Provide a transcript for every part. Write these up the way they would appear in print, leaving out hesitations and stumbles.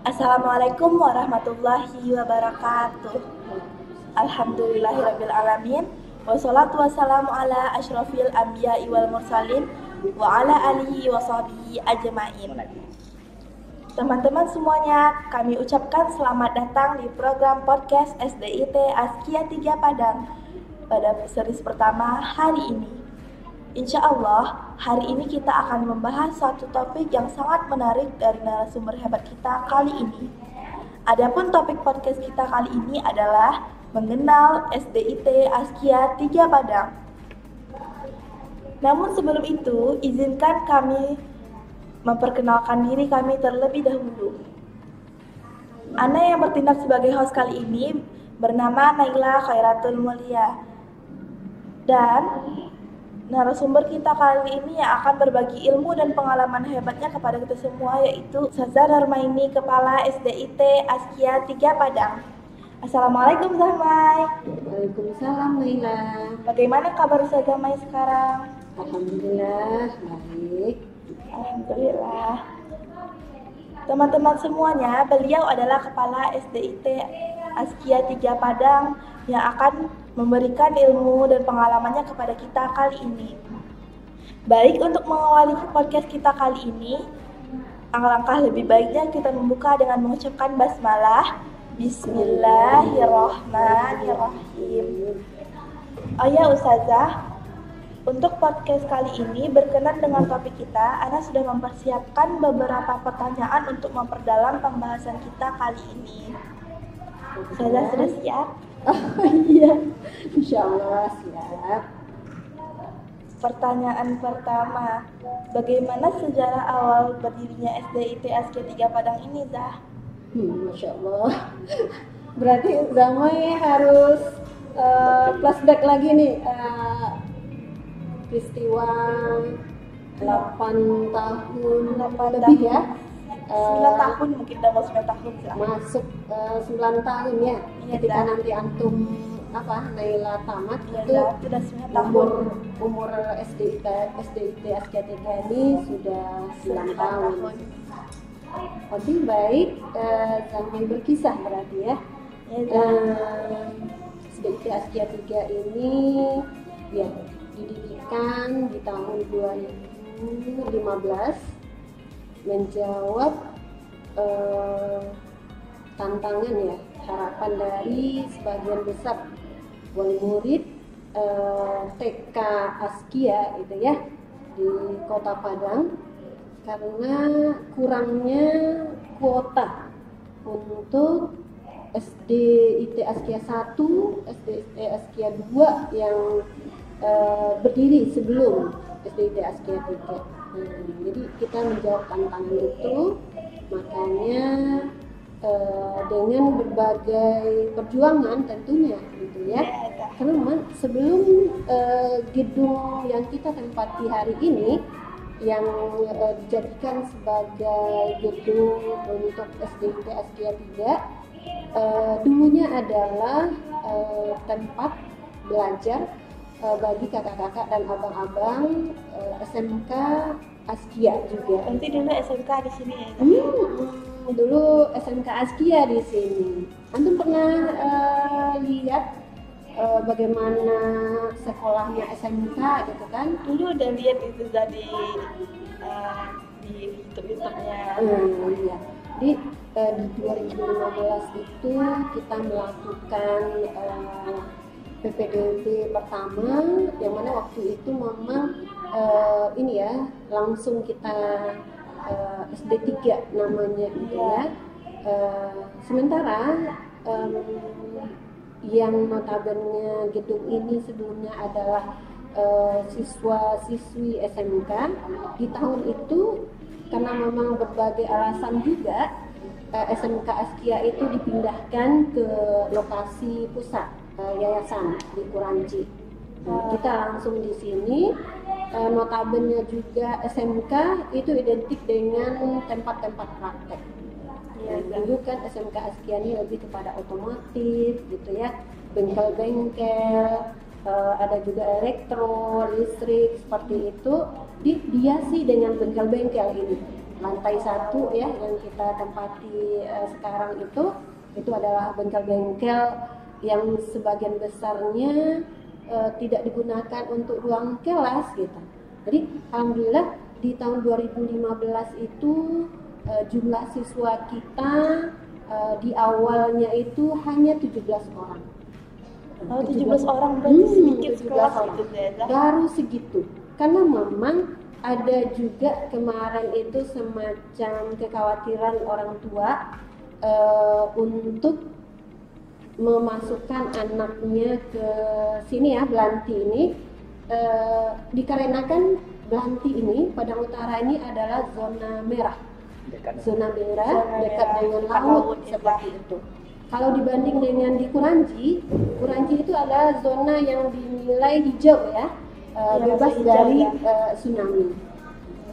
Assalamualaikum warahmatullahi wabarakatuh. Alhamdulillahirrabbilalamin. Wassalatu wassalamu ala asyrafil anbiya'i wal mursalin wa ala alihi wa sahbihi ajma'in. Teman-teman semuanya, kami ucapkan selamat datang di program podcast SDIT Askia 3 Padang pada series pertama hari ini. Insya Allah, hari ini kita akan membahas suatu topik yang sangat menarik dari narasumber hebat kita kali ini. Adapun topik podcast kita kali ini adalah mengenal SDIT Askia 3 Padang. Namun sebelum itu, izinkan kami memperkenalkan diri kami terlebih dahulu. Ana yang bertindak sebagai host kali ini bernama Naila Khairatul Mulia. Dan narasumber kita kali ini yang akan berbagi ilmu dan pengalaman hebatnya kepada kita semua yaitu Ustazah Darmaini, Kepala SDIT Askia 3 Padang. Assalamualaikum Zahmai. Waalaikumsalam Naila. Bagaimana kabar Ustazah Mai sekarang? Alhamdulillah baik. Alhamdulillah. Teman-teman semuanya, beliau adalah Kepala SDIT Askia 3 Padang yang akan memberikan ilmu dan pengalamannya kepada kita kali ini. Baik, untuk mengawali podcast kita kali ini, alangkah lebih baiknya kita membuka dengan mengucapkan basmalah. Bismillahirrahmanirrahim. Oh ya Ustazah, untuk podcast kali ini berkenan dengan topik kita, Ana sudah mempersiapkan beberapa pertanyaan untuk memperdalam pembahasan kita kali ini. Ustazah sudah siap? Oh iya, insya Allah siap. Pertanyaan pertama, bagaimana sejarah awal berdirinya SDIT Askia 3 Padang ini, Zah? Masya Allah. Berarti Zamai harus flashback lagi nih peristiwa 8 tahun lebih ya. 9 tahun mungkin, udah mau 9 tahun Zah. Masuk 9 tahun ya. Iya, Ketika Zah. nanti antum Naila tamat Iya, itu Zah, sudah 9 tahun. umur SDIT Askia 3 ini sudah 9 tahun. Oke, baik, Zamai berkisah berarti ya. Iya, Zah. SDIT Askia 3 ini ya didirikan di tahun 2015 menjawab tantangan ya, harapan dari sebagian besar wali murid TK Askia itu ya di Kota Padang karena kurangnya kuota untuk SDIT Askia 1, SDIT Askia 2 yang berdiri sebelum SDIT Askia 3. Jadi kita menjawab tantangan itu, makanya dengan berbagai perjuangan tentunya gitu ya. Karena sebelum gedung yang kita tempati hari ini yang dijadikan sebagai gedung untuk SDIT Askia 3 dulunya adalah tempat belajar bagi kakak-kakak dan abang-abang SMK Askia juga. Nanti dulu SMK di sini ya. Dulu SMK Askia di sini. Antum pernah lihat bagaimana sekolahnya SMK gitu kan? Dulu udah lihat itu tadi di YouTube-nya. Iya. Di 2015 itu kita melakukan PPDB pertama, yang mana waktu itu memang ini ya langsung kita SD 3 namanya gitu ya. Sementara yang notabene gedung ini sebelumnya adalah siswa-siswi SMK, di tahun itu karena memang berbagai alasan juga SMK Askia itu dipindahkan ke lokasi pusat yayasan di Kuranci. Kita langsung di sini. Notabene juga SMK itu identik dengan tempat-tempat praktek. Dulu kan SMK Askia ini lebih kepada otomotif gitu ya, bengkel-bengkel, ada juga elektro, listrik seperti itu, dihiasi dengan bengkel-bengkel ini. lantai 1 ya yang kita tempati sekarang itu adalah bengkel-bengkel yang sebagian besarnya tidak digunakan untuk ruang kelas gitu. Jadi alhamdulillah di tahun 2015 itu jumlah siswa kita di awalnya itu hanya 17 orang. Oh, 17 orang berarti sedikit 17 kelas orang. gitu ya. Baru segitu. Karena memang ada juga kemarin itu semacam kekhawatiran orang tua untuk memasukkan anaknya ke sini ya, Belanti ini, dikarenakan Belanti ini, Padang Utara ini adalah zona merah. Zona merah dekat dengan laut seperti itu. Kalau dibanding dengan di Kuranji itu adalah zona yang dinilai hijau ya, bebas dari tsunami.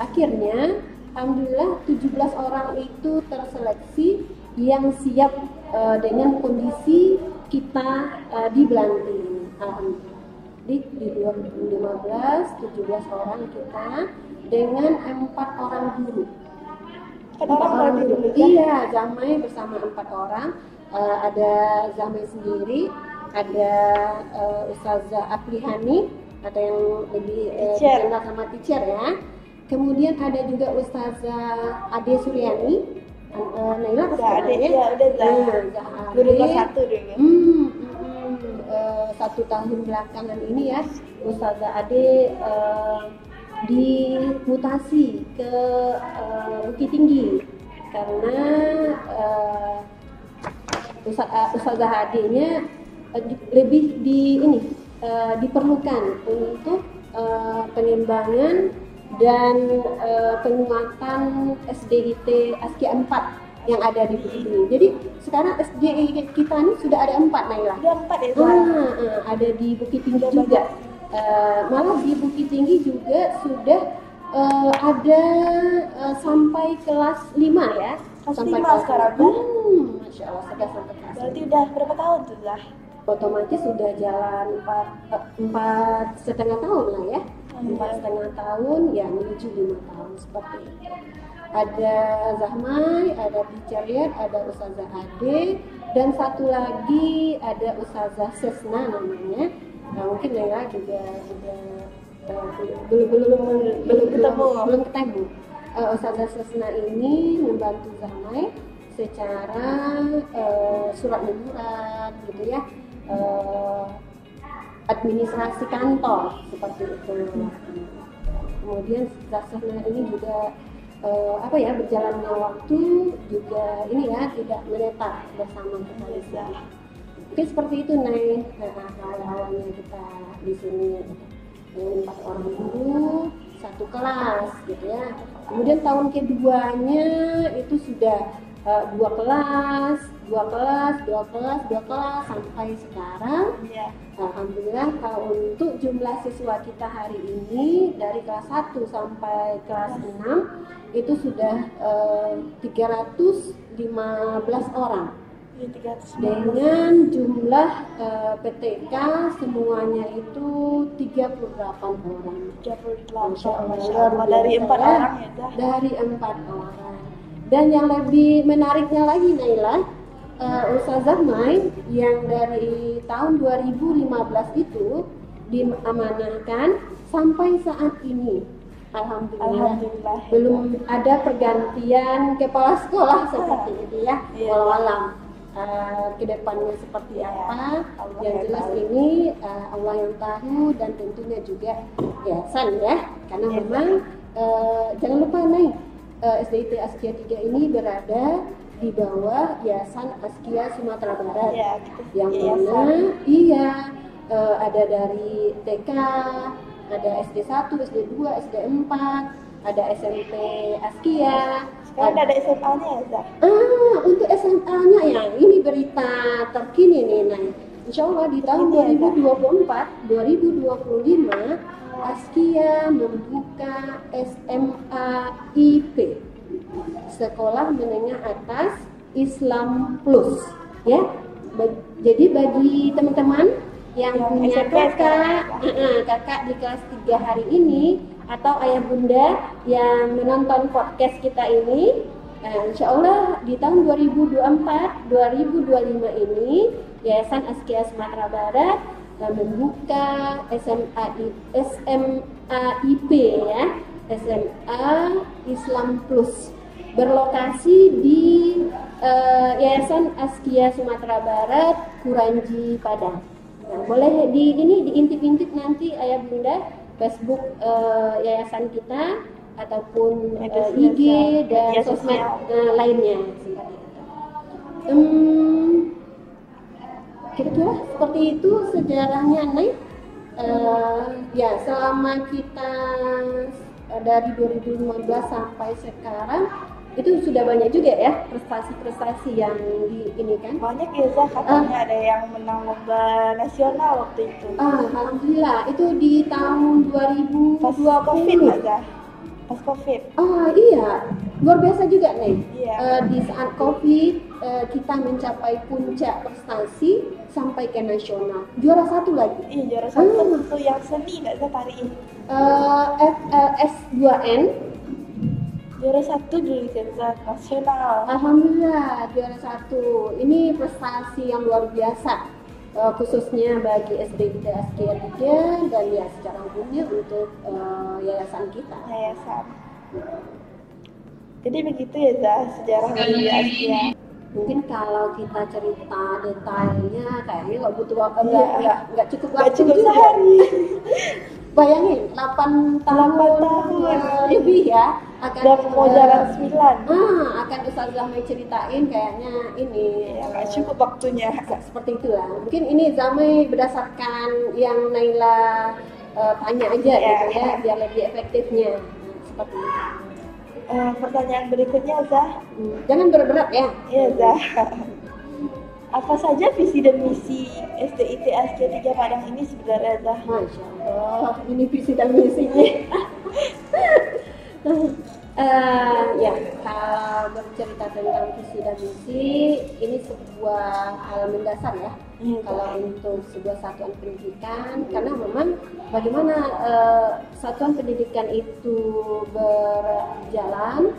Akhirnya, alhamdulillah 17 orang itu terseleksi yang siap dengan kondisi kita di Belanti ini. Alhamdulillah. Di 2015 17 orang kita dengan 4 orang guru. 4 orang guru. Iya, Zamai bersama 4 orang. Ada Zamai sendiri, ada Ustazah Aplihani, ada yang lebih dikenal sama teacher ya. Kemudian ada juga Ustazah Ade Suryani, Naila Ade ya udah guru kelas 1 dulu. 1 tahun belakangan ini ya, Ustazah Ade dimutasi ke Bukit Tinggi karena Ustazah Ade-nya lebih diperlukan untuk pengembangan dan penguatan SDIT Askia 4 yang ada di Bukit Tinggi. Jadi sekarang SDIT kita ini sudah ada 4, Naila. Ada 4 ya sekarang. Ada di Bukit Tinggi juga. Malah di Bukit Tinggi juga sudah ada sampai kelas 5 ya. Kelas sampai 5 sekarang kan? Masya Allah, sudah sampai kelas 5. Berarti udah berapa tahun tuh lah? Otomatis sudah jalan 4,5 tahun lah ya. 4,5 tahun ya menuju 5 tahun seperti itu. Ada Zahmai, ada teacher Riyad, ada Ustazah Ade, dan satu lagi ada Ustazah Sesna namanya. Nah, mungkin Naila juga belum ketemu. Ustazah Sesna ini membantu Zahmai secara surat menyurat gitu ya, administrasi kantor seperti itu. Kemudian Sesna ini juga berjalannya waktu juga ini ya tidak menetap bersama kita di sini. Oke, seperti itu Nay. Awalnya kita di sini dengan 4 orang guru, 1 kelas gitu ya. Kemudian tahun keduanya itu sudah 2 kelas sampai sekarang. Iya. Alhamdulillah untuk jumlah siswa kita hari ini dari kelas 1 sampai kelas 6 itu sudah 315 orang. Dengan jumlah PTK semuanya itu 38 orang. 38 dari 4 orang ya dah. Dari 4 orang. Dan yang lebih menariknya lagi Naila, Ustazah Mai yang dari tahun 2015 itu diamanahkan sampai saat ini. Alhamdulillah. Belum ada pergantian kepala sekolah seperti itu ya. Wallahualam. Kedepannya seperti apa, yang jelas ini Allah yang tahu, dan tentunya juga yayasan ya, karena memang jangan lupa Nay, SDIT Askia 3 ini berada di bawah Yayasan Askia Sumatera Barat yang mana ada dari TK, ada SD 1, SD 2, SD 4, ada SMP Askia. Sekarang ada SMA-nya ya, Zah? Untuk SMA-nya ya, ini berita terkini nih, Nay. Insya Allah di tahun 2024-2025 Askia membuka SMA IP, Sekolah Menengah Atas Islam Plus, ya. Jadi bagi teman-teman yang Yang punya SMP sekarang kakak di kelas 3 hari ini, atau ayah bunda yang menonton podcast kita ini, insya Allah di tahun 2024-2025 ini Yayasan Askia Sumatera Barat membuka SMAIP ya, SMA Islam Plus, berlokasi di Yayasan Askia Sumatera Barat, Kuranji, Padang. Nah, boleh diintip-intip nanti ayah bunda Facebook yayasan kita ataupun IG dan sosmed lainnya seperti itu. Kira-kira seperti itu sejarahnya, Nay. Ya, selama kita dari 2015 sampai sekarang itu sudah banyak juga ya prestasi-prestasi yang di ini kan. Banyak ya Zah, katanya ada yang menang lomba nasional waktu itu. Alhamdulillah, itu di tahun 2020. Pas COVID nggak Zah? Pas COVID. Iya, luar biasa juga nih. Iya. Di saat COVID kita mencapai puncak prestasi sampai ke nasional. Juara 1 lagi. Iya, juara 1 itu yang seni nggak Zah tari ini? FLS 2N. Juara 1 dulu Zah, nasional. Alhamdulillah juara 1. Ini prestasi yang luar biasa, khususnya bagi SDIT Askia 3 dan ya secara umumnya untuk yayasan kita. Yayasan. Jadi begitu ya Zah sejarah dari Askia. Mungkin kalau kita cerita detailnya kayaknya nggak butuh waktu, Iya. nggak cukup Nggak waktu cukup juga. sehari. Bayangin 8 tahun lebih ya akan Dan mau jalan 9. akan Ustazah Mai ceritain kayaknya ini Ya, nggak cukup waktunya. seperti itulah. Mungkin ini Zamai berdasarkan yang Naila tanya aja gitu ya, biar lebih efektifnya. Seperti itu. Pertanyaan berikutnya Zah. Jangan berat-berat ya. Iya Zah. Apa saja visi dan misi SDIT Askia 3 Padang ini sebenarnya Zah? Masya Allah, ini visi dan misinya. Ya, kalau bercerita tentang visi dan misi, ini sebuah hal mendasar ya. Kalau untuk sebuah satuan pendidikan, karena memang bagaimana satuan pendidikan itu berjalan,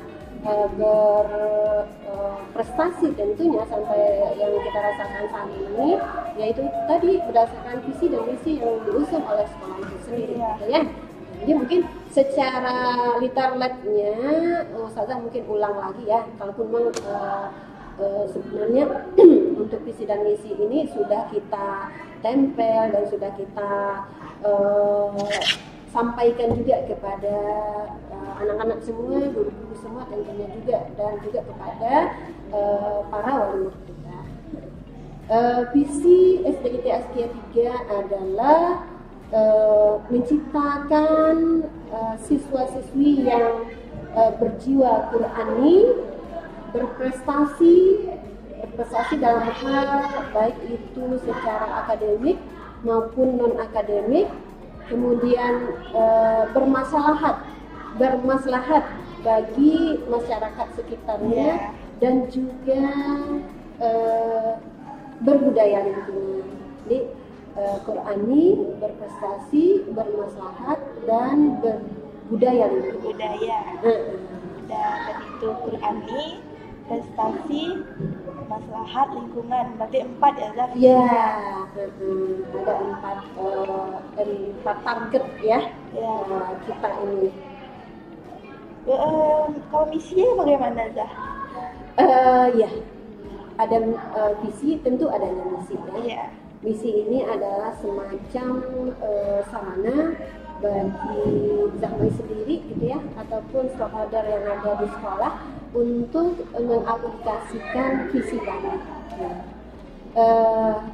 berprestasi tentunya sampai yang kita rasakan saat ini, yaitu tadi berdasarkan visi dan misi yang diusung oleh sekolah itu sendiri, gitu ya. Jadi mungkin secara literally-nya, Ustazah mungkin ulang lagi ya, kalaupun memang sebenarnya untuk visi dan misi ini sudah kita tempel dan sudah kita sampaikan juga kepada anak-anak semua, guru-guru semua tentunya juga, dan juga kepada para wali murid kita. Visi SDIT Askia 3 adalah menciptakan siswa-siswi yang berjiwa Qurani, berprestasi dalam hal baik itu secara akademik maupun non akademik, kemudian bermaslahat bagi masyarakat sekitarnya, dan juga berbudaya lingkungan. Jadi Qurani, berprestasi, bermaslahat, dan berbudaya lingkungan. Budaya. Dan tadi itu Qurani, prestasi, maslahat, lingkungan. Berarti 4 ya Zah? Ya, ada 4 target ya, kita ini. Kalau misinya bagaimana Zah? Ya, ada visi, tentu adanya misi ya. Iya. Misi ini adalah semacam sarana bagi Zahmai sendiri gitu ya, ataupun stakeholder yang ada di sekolah untuk mengaplikasikan visi kami.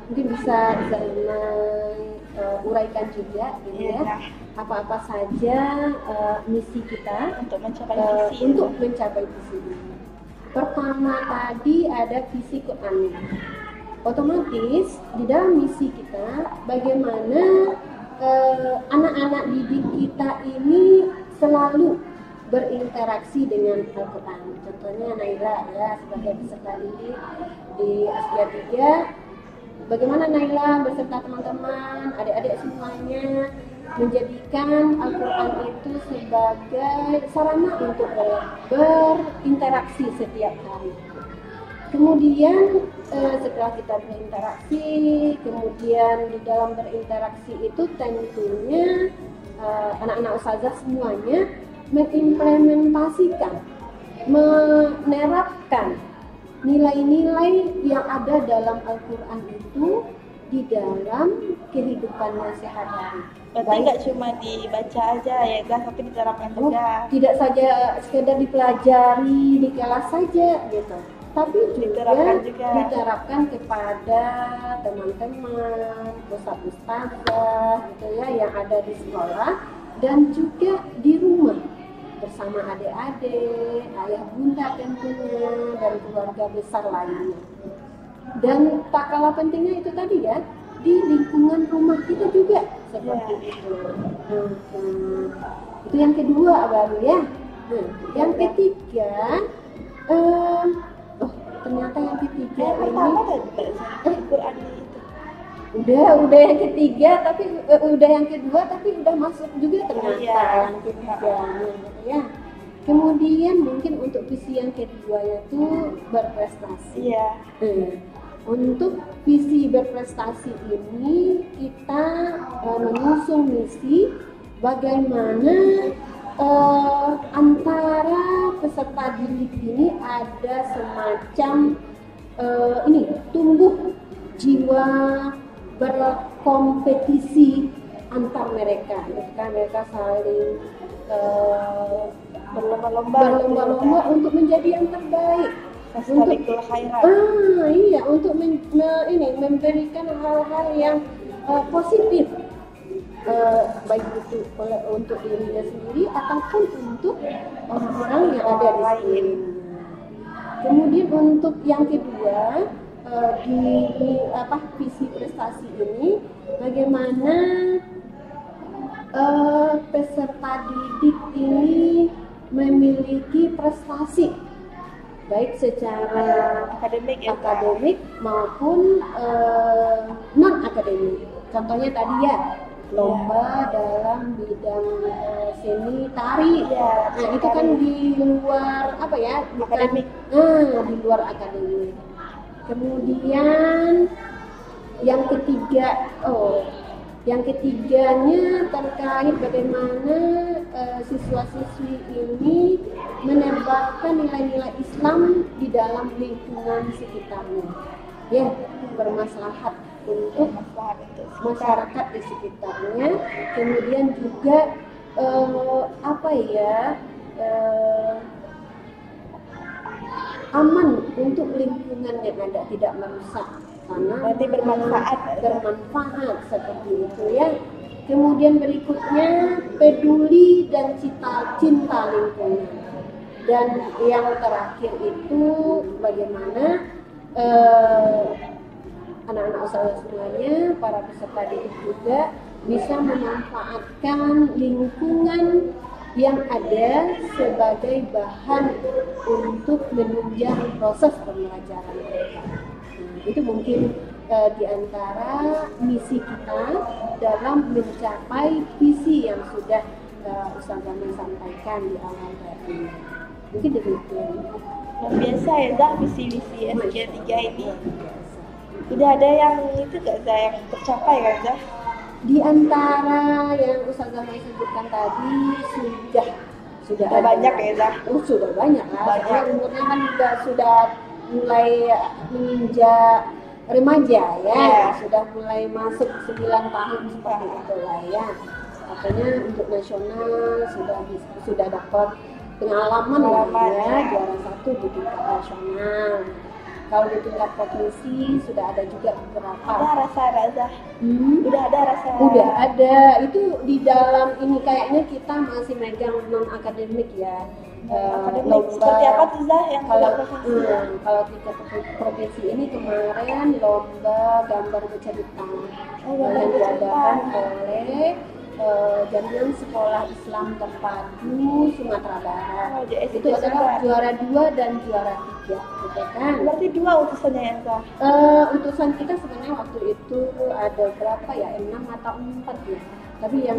Mungkin bisa Zahmai uraikan juga gitu ya, apa-apa saja misi kita untuk mencapai visi. Ini. Pertama tadi ada visi Qur'an. Otomatis di dalam misi kita bagaimana anak-anak didik kita ini selalu berinteraksi dengan Al-Quran. Contohnya Naila ya, sebagai peserta didik di Askia 3 bagaimana Naila beserta teman-teman, adik-adik semuanya menjadikan Al-Quran itu sebagai sarana untuk berinteraksi setiap hari. Kemudian setelah kita berinteraksi, kemudian di dalam berinteraksi itu tentunya anak-anak ustazah semuanya mengimplementasikan, menerapkan nilai-nilai yang ada dalam Al-Quran itu di dalam kehidupannya sehari-hari. Berarti nggak cuma dibaca aja ya Zah, tapi diterapkan Oh, juga. tidak saja sekedar dipelajari di kelas saja gitu, tapi Diterapkan juga. diterapkan kepada teman-teman, ustaz-ustazah gitu ya yang ada di sekolah dan juga di rumah bersama adik-adik, ayah bunda tentunya dan keluarga besar lainnya. Dan tak kalah pentingnya itu tadi ya, di lingkungan rumah kita juga seperti itu. Itu yang kedua baru ya. Yang ketiga, ternyata yang ketiga Yang pertama ini tadi Al-Quran itu. udah yang ketiga tapi udah yang kedua tapi udah masuk juga ternyata Iya. yang ketiganya gitu ya. Kemudian mungkin untuk visi yang keduanya tuh berprestasi. Iya. Untuk visi berprestasi ini kita mengusung misi bagaimana antara peserta didik ini ada semacam tumbuh jiwa berkompetisi antar mereka, kan mereka saling berlomba-lomba untuk menjadi yang terbaik. Fastabiqul khairat. Iya, untuk memberikan hal-hal yang positif, baik itu untuk dirinya sendiri ataupun untuk orang-orang yang ada di sekelilingnya. Kemudian untuk yang kedua di visi prestasi ini bagaimana peserta didik ini memiliki prestasi baik secara akademik maupun non akademik. Contohnya tadi ya lomba dalam bidang seni tari. Ya, nah itu kan di luar akademik. Di luar akademik. Kemudian yang ketiganya terkait bagaimana siswa-siswi ini menebarkan nilai-nilai Islam di dalam lingkungan sekitarnya, ya bermaslahat untuk masyarakat di sekitarnya. Kemudian juga aman untuk lingkungan yang ada, tidak merusak karena berarti bermanfaat seperti itu ya. Kemudian berikutnya peduli dan cinta lingkungan. Dan yang terakhir itu bagaimana anak-anak usaha semuanya, para peserta didik juga bisa memanfaatkan lingkungan yang ada sebagai bahan untuk menunjang proses pembelajaran mereka. Itu mungkin di antara misi kita dalam mencapai visi yang sudah Ustaz Zaman sampaikan di awal tadi. Mungkin demikian. Luar biasa ya Zah, visi-visi SK3 ini. Udah ada yang itu gak Zah, yang tercapai kan Zah? Di antara yang Ustaz Zaman sebutkan tadi sudah banyak ya Zah? Sudah banyak lah. Banyak. Umurnya kan juga sudah mulai menginjak remaja ya, sudah mulai masuk 9 tahun seperti itu lah ya. Makanya untuk nasional sudah dapat pengalaman ya, juara 1 di tingkat nasional. Kalau di tingkat provinsi sudah ada juga beberapa. Ada rasa. Udah ada rasa. Udah ada. Itu di dalam ini kayaknya kita masih megang non akademik ya. Akademik seperti apa tuh Zah yang provinsi? Kalau tingkat provinsi ini kemarin lomba gambar bercerita yang diadakan oleh Jaringan Sekolah Islam Terpadu Sumatera Barat. Oh, JST Itu adalah Sumbar. juara 2 dan juara 3, gitu kan. Berarti 2 utusannya ya, Zah? Utusan kita sebenarnya waktu itu ada berapa ya, 6 atau 4 ya. Tapi yang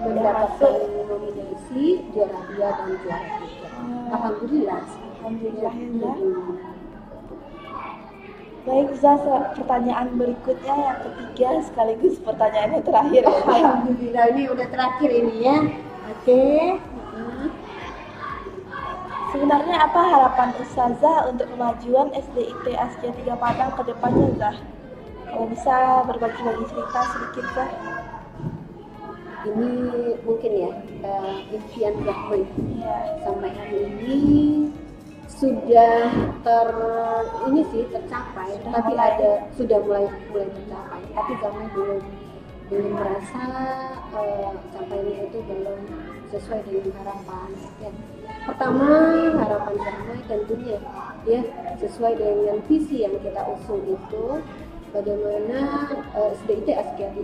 mendapatkan nominasi juara 2 dan juara 3. Alhamdulillah. Alhamdulillah ya, Zah. Baik, Zah, pertanyaan berikutnya yang ketiga sekaligus pertanyaan yang terakhir. Alhamdulillah, ini udah terakhir ini ya. Oke. Sebenarnya apa harapan Ustazah untuk kemajuan SDIT Askia 3 Padang ke depannya, Zah? Kalau bisa berbagi-bagi cerita sedikit, Zah. Ini mungkin ya, impian Zahmi Iya. sampai hari ini sudah tercapai, tapi sudah mulai tercapai, tapi Zahmi belum merasa capaiannya itu belum sesuai dengan harapan ya. Pertama, harapan Zahmi tentunya ya sesuai dengan visi yang kita usung itu, bagaimana SDIT Askia 3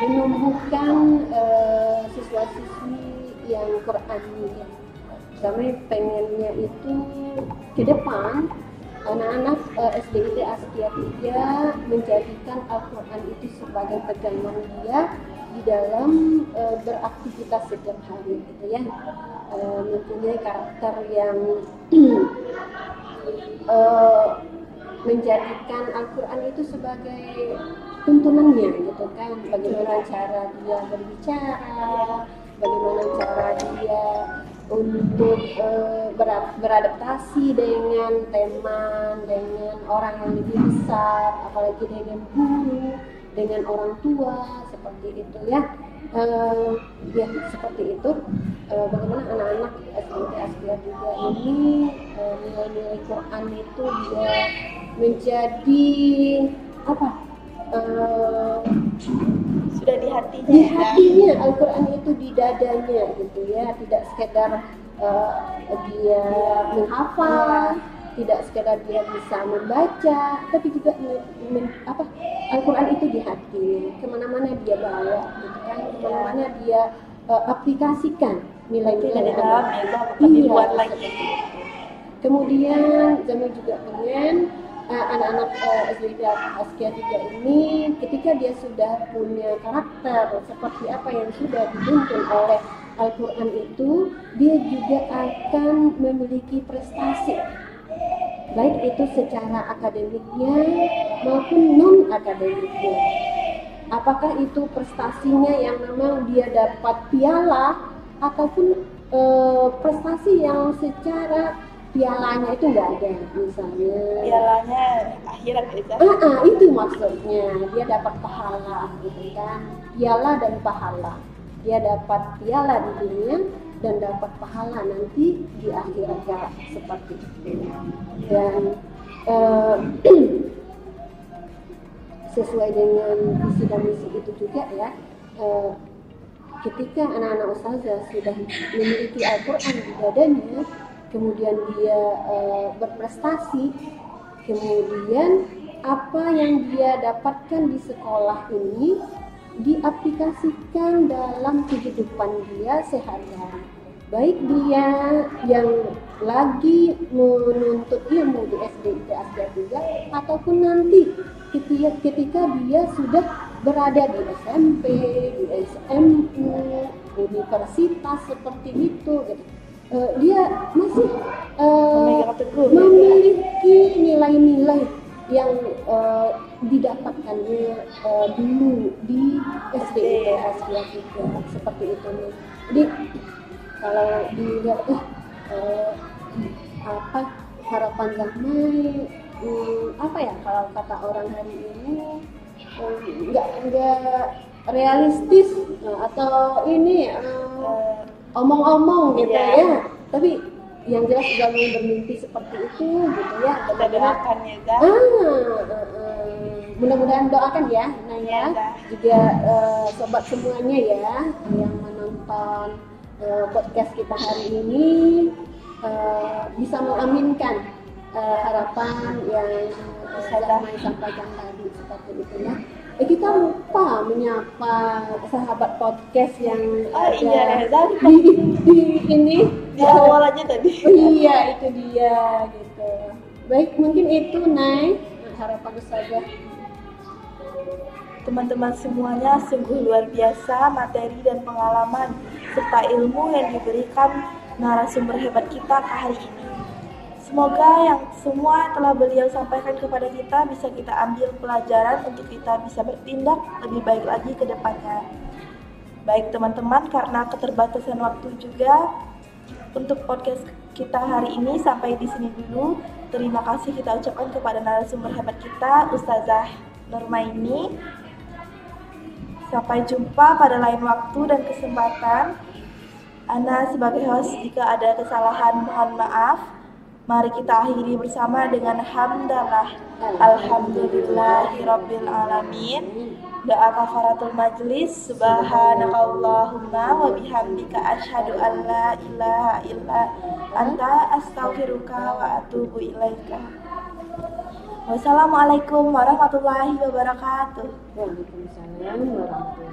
ini menumbuhkan siswa-siswi yang Qur'ani ya. Kami pengennya itu ke depan anak-anak SDIT Askia 3 menjadikan Al-Quran itu sebagai pegangan dia di dalam beraktivitas setiap hari gitu ya. Mempunyai karakter yang menjadikan Al-Quran itu sebagai tuntunannya gitu kan, bagaimana cara dia berbicara, bagaimana cara dia untuk beradaptasi dengan teman, dengan orang yang lebih besar, apalagi dengan guru, dengan orang tua, seperti itu ya. Ya seperti itu. Bagaimana anak-anak SDIT Askia 3 ini nilai-nilai Quran itu dia menjadi apa? Sudah di hatinya. Di hatinya, Al-Quran itu di dadanya gitu ya, tidak sekedar dia menghafal, tidak sekedar dia bisa membaca, tapi juga Al-Quran itu di hati, kemana-mana dia bawa gitu kan, kemana-mana dia aplikasikan nilai-nilai Tidak di dalam ya, Zah, bukan iya, dibuat lagi. Kemudian kami juga pengen anak-anak SDIT Askia 3 ini ketika dia sudah punya karakter seperti apa yang sudah dituntun oleh Al-Quran itu, dia juga akan memiliki prestasi, baik itu secara akademiknya maupun non-akademiknya. Apakah itu prestasinya yang memang dia dapat piala, ataupun prestasi yang secara pialanya itu nggak ada, misalnya Pialanya akhirat ya, Zah? itu maksudnya dia dapat pahala gitu kan, piala dan pahala, dia dapat piala di dunia dan dapat pahala nanti di akhirat ya, seperti itu. Dan sesuai dengan visi dan misi itu juga ya, ketika anak-anak ustazah sudah memiliki Al-Quran di dadanya, kemudian dia berprestasi, kemudian apa yang dia dapatkan di sekolah ini diaplikasikan dalam kehidupan dia sehari-hari, baik dia yang lagi menuntut ilmu di SDIT Askia 3 ataupun nanti ketika dia sudah berada di SMP, di SMU, universitas seperti itu gitu. Dia masih memiliki nilai-nilai yang didapatkannya dulu di SDIT Askia 3 seperti itu nih. Jadi kalau dilihat apa harapan Zahmi, apa ya kalau kata orang hari ini, nggak realistis atau ini omong-omong gitu ya. Tapi yang jelas Zahmi bermimpi seperti itu gitu ya. Kita doakan ya, Zah. Mudah-mudahan doakan ya, nah ya, Zah. juga sobat semuanya ya yang menonton podcast kita hari ini bisa mengaminkan harapan yang Zahmi sampaikan tadi seperti itu ya. Kita lupa menyapa sahabat podcast yang ada Iya, di ini di awal aja tadi. Iya, itu dia gitu. Baik, mungkin itu Nay harapan saja. Teman-teman semuanya, sungguh luar biasa materi dan pengalaman serta ilmu yang diberikan narasumber hebat kita hari ini. Semoga yang semua telah beliau sampaikan kepada kita bisa kita ambil pelajaran untuk kita bisa bertindak lebih baik lagi ke depannya. Baik teman-teman, karena keterbatasan waktu juga, untuk podcast kita hari ini sampai di sini dulu. Terima kasih kita ucapkan kepada narasumber hebat kita, Ustazah Nurmaini. Sampai jumpa pada lain waktu dan kesempatan. Ana sebagai host, jika ada kesalahan mohon maaf. Mari kita akhiri bersama dengan hamdalah. Alhamdulillahirabbil alamin. Doa kafaratul majlis. Subhanakallahumma wa bihamdika asyhadu an la ilaha illa anta astaghfiruka wa atubu ilaika. Wassalamualaikum warahmatullahi wabarakatuh. Waalaikumsalam warahmatullahi wabarakatuh.